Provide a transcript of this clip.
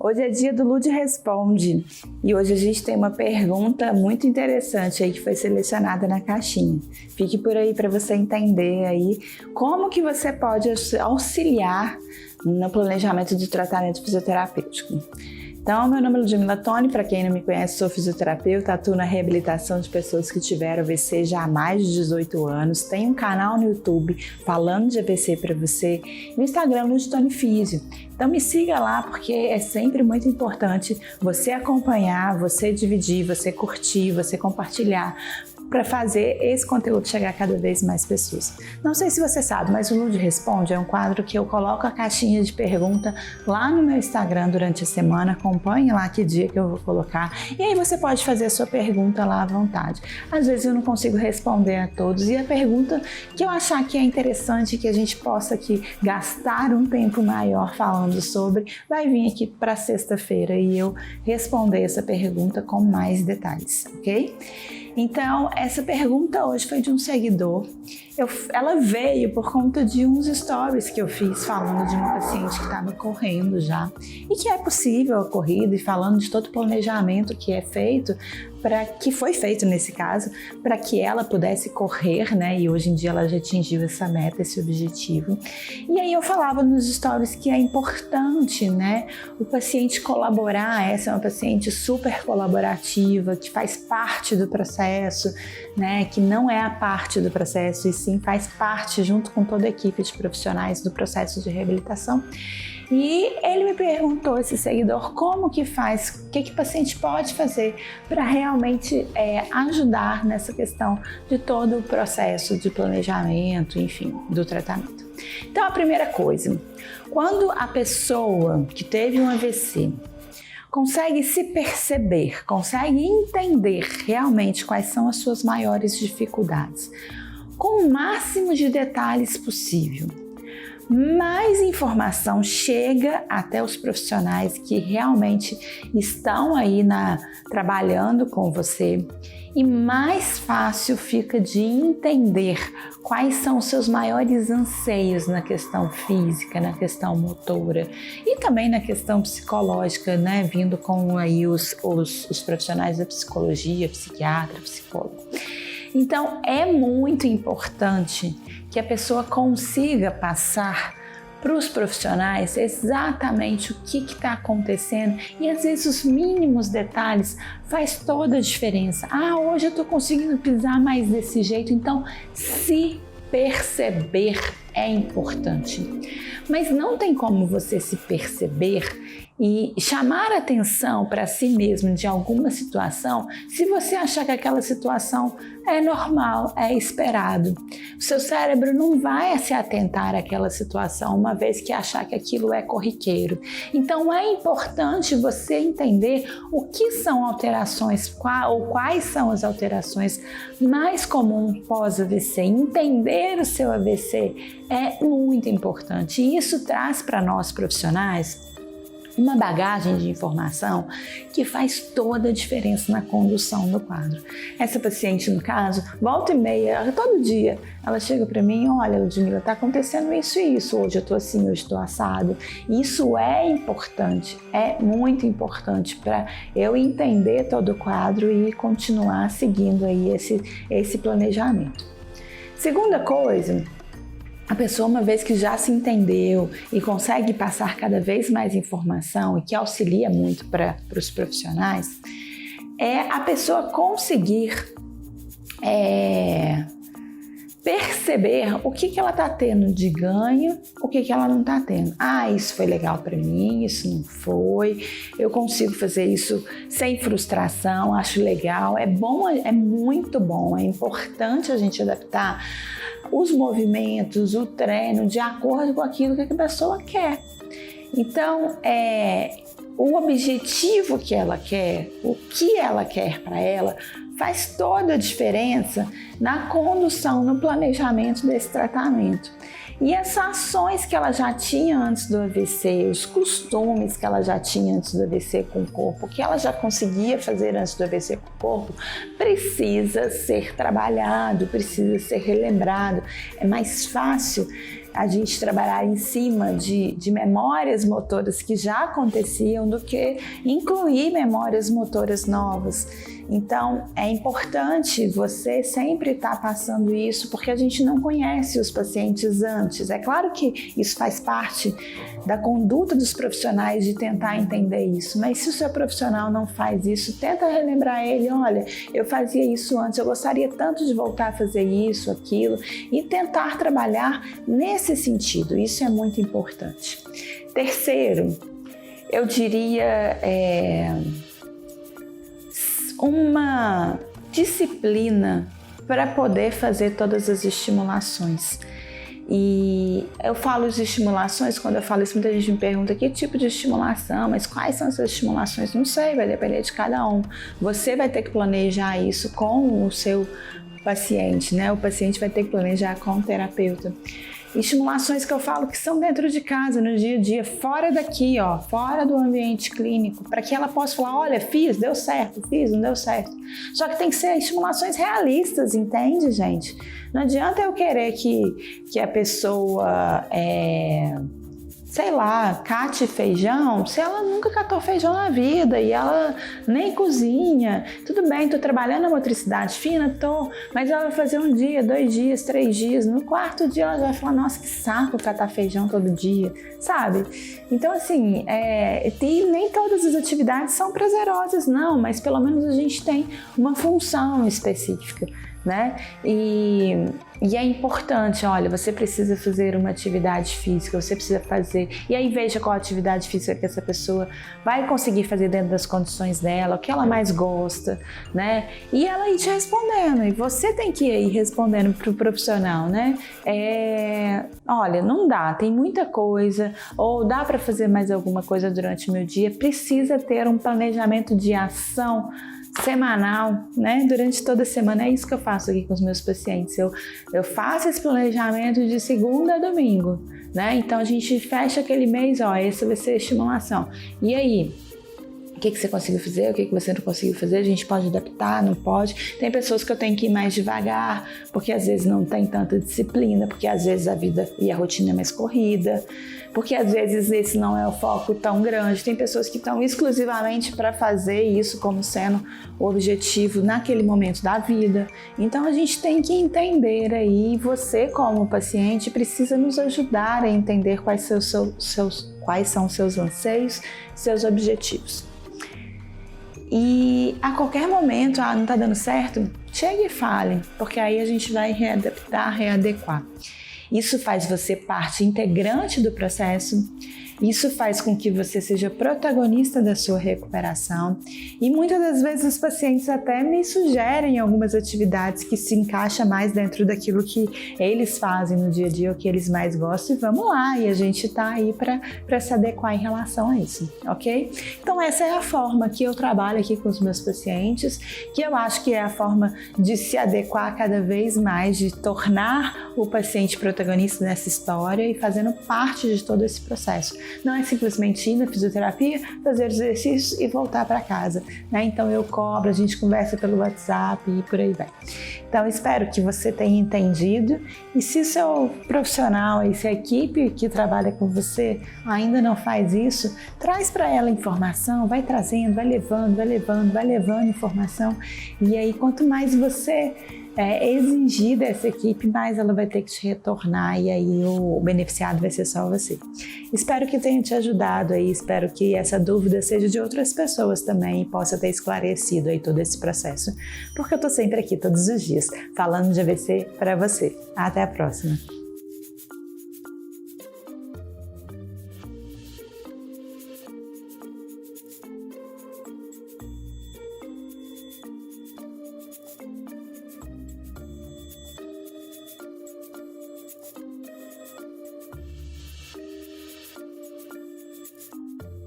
Hoje é dia do Lud Responde e hoje a gente tem uma pergunta muito interessante aí que foi selecionada na caixinha. Fique por aí para você entender aí como que você pode auxiliar no planejamento de tratamento fisioterapêutico. Então, meu nome é Ludmila Toni, para quem não me conhece, sou fisioterapeuta, atuo na reabilitação de pessoas que tiveram AVC já há mais de 18 anos, tenho um canal no YouTube falando de AVC para você, no Instagram, Ludtoni Físio. Então me siga lá porque é sempre muito importante você acompanhar, você dividir, você curtir, você compartilhar, para fazer esse conteúdo chegar a cada vez mais pessoas. Não sei se você sabe, mas o Lud Responde é um quadro que eu coloco a caixinha de pergunta lá no meu Instagram durante a semana, acompanhe lá que dia que eu vou colocar, e aí você pode fazer a sua pergunta lá à vontade. Às vezes eu não consigo responder a todos, e a pergunta que eu achar que é interessante, que a gente possa aqui gastar um tempo maior falando sobre, vai vir aqui para sexta-feira e eu responder essa pergunta com mais detalhes, ok? Então, essa pergunta hoje foi de um seguidor. Ela veio por conta de uns stories que eu fiz falando de uma paciente que estava correndo já e que é possível a corrida e falando de todo o planejamento que é feito, que foi feito nesse caso, para que ela pudesse correr, né? E hoje em dia ela já atingiu essa meta, esse objetivo. E aí eu falava nos stories que é importante, né? O paciente colaborar, essa é uma paciente super colaborativa, que faz parte do processo, né? Que não é a parte do processo, e sim faz parte junto com toda a equipe de profissionais do processo de reabilitação. E ele me perguntou, esse seguidor, como que faz, o que o paciente pode fazer para realmente ajudar nessa questão de todo o processo de planejamento, enfim, do tratamento. Então, a primeira coisa, quando a pessoa que teve um AVC consegue se perceber, consegue entender realmente quais são as suas maiores dificuldades, com o máximo de detalhes possível, mais informação chega até os profissionais que realmente estão aí trabalhando com você e mais fácil fica de entender quais são os seus maiores anseios na questão física, na questão motora e também na questão psicológica, né? Vindo com aí os profissionais da psicologia, psiquiatra, psicólogo. Então, é muito importante que a pessoa consiga passar para os profissionais exatamente o que está acontecendo e às vezes os mínimos detalhes faz toda a diferença. Hoje eu estou conseguindo pisar mais desse jeito, então se perceber é importante. Mas não tem como você se perceber e chamar atenção para si mesmo de alguma situação se você achar que aquela situação é normal, é esperado. O seu cérebro não vai se atentar àquela situação uma vez que achar que aquilo é corriqueiro. Então é importante você entender o que são alterações ou quais são as alterações mais comuns pós-AVC. Entender o seu AVC é muito importante e isso traz para nós profissionais uma bagagem de informação que faz toda a diferença na condução do quadro. Essa paciente, no caso, volta e meia, todo dia, ela chega para mim, olha, Ludmila, tá acontecendo isso e isso, hoje eu tô assim, hoje eu tô assado. Isso é importante, é muito importante para eu entender todo o quadro e continuar seguindo aí esse planejamento. Segunda coisa, a pessoa, uma vez que já se entendeu e consegue passar cada vez mais informação e que auxilia muito para os profissionais, é a pessoa conseguir perceber o que ela está tendo de ganho, o que ela não está tendo. Isso foi legal para mim, isso não foi, eu consigo fazer isso sem frustração, acho legal, é bom, é muito bom, é importante a gente adaptar os movimentos, o treino de acordo com aquilo que a pessoa quer. Então, o objetivo que ela quer, o que ela quer para ela, faz toda a diferença na condução, no planejamento desse tratamento. E as ações que ela já tinha antes do AVC, os costumes que ela já tinha antes do AVC com o corpo, que ela já conseguia fazer antes do AVC com o corpo, precisa ser trabalhado, precisa ser relembrado. É mais fácil a gente trabalhar em cima de memórias motoras que já aconteciam do que incluir memórias motoras novas. Então, é importante você sempre estar passando isso, porque a gente não conhece os pacientes antes. É claro que isso faz parte da conduta dos profissionais de tentar entender isso, mas se o seu profissional não faz isso, tenta relembrar ele, olha, eu fazia isso antes, eu gostaria tanto de voltar a fazer isso, aquilo, e tentar trabalhar nesse sentido. Isso é muito importante. Terceiro, eu diria uma disciplina para poder fazer todas as estimulações. E eu falo de estimulações, quando eu falo isso, muita gente me pergunta que tipo de estimulação, mas quais são essas estimulações? Não sei, vai depender de cada um. Você vai ter que planejar isso com o seu paciente, né? O paciente vai ter que planejar com o terapeuta. Estimulações que eu falo que são dentro de casa, no dia a dia, fora daqui, ó, fora do ambiente clínico, para que ela possa falar, olha, fiz, deu certo, fiz, não deu certo. Só que tem que ser estimulações realistas, entende, gente? Não adianta eu querer que a pessoa, sei lá, cate feijão, se ela nunca catou feijão na vida e ela nem cozinha. Tudo bem, tô trabalhando a motricidade fina, mas ela vai fazer 1 dia, 2 dias, 3 dias, no 4º dia ela vai falar, nossa, que saco catar feijão todo dia, sabe? Então, assim, nem todas as atividades são prazerosas, não, mas pelo menos a gente tem uma função específica, né? E é importante, olha, você precisa fazer uma atividade física, você precisa fazer, e aí veja qual atividade física que essa pessoa vai conseguir fazer dentro das condições dela, o que ela mais gosta, né? E ela ir te respondendo, e você tem que ir respondendo para o profissional, né? Olha, não dá, tem muita coisa, ou dá para fazer mais alguma coisa durante o meu dia, precisa ter um planejamento de ação semanal, né? Durante toda a semana. É isso que eu faço aqui com os meus pacientes. Eu faço esse planejamento de segunda a domingo, né? Então a gente fecha aquele mês, ó, essa vai ser a estimulação. E aí? O que você conseguiu fazer, o que você não conseguiu fazer, a gente pode adaptar, não pode. Tem pessoas que eu tenho que ir mais devagar, porque às vezes não tem tanta disciplina, porque às vezes a vida e a rotina é mais corrida, porque às vezes esse não é o foco tão grande. Tem pessoas que estão exclusivamente para fazer isso como sendo o objetivo naquele momento da vida. Então a gente tem que entender aí, você como paciente precisa nos ajudar a entender quais são os seus anseios, seus objetivos. E a qualquer momento, não está dando certo, chegue e fale, porque aí a gente vai readaptar, readequar. Isso faz você parte integrante do processo, isso faz com que você seja protagonista da sua recuperação e muitas das vezes os pacientes até me sugerem algumas atividades que se encaixam mais dentro daquilo que eles fazem no dia a dia, o que eles mais gostam, e vamos lá, e a gente está aí para se adequar em relação a isso, ok? Então essa é a forma que eu trabalho aqui com os meus pacientes, que eu acho que é a forma de se adequar cada vez mais, de tornar o paciente protagonista nessa história e fazendo parte de todo esse processo. Não é simplesmente ir na fisioterapia, fazer os exercícios e voltar para casa, né? Então eu cobro, a gente conversa pelo WhatsApp e por aí vai. Então espero que você tenha entendido, e se o seu profissional e se a equipe que trabalha com você ainda não faz isso, traz para ela informação, vai trazendo, vai levando informação, e aí quanto mais você exigir dessa equipe, mais ela vai ter que te retornar, e aí o beneficiado vai ser só você. Espero que tenha te ajudado aí, espero que essa dúvida seja de outras pessoas também e possa ter esclarecido aí todo esse processo, porque eu tô sempre aqui todos os dias falando de AVC para você. Até a próxima!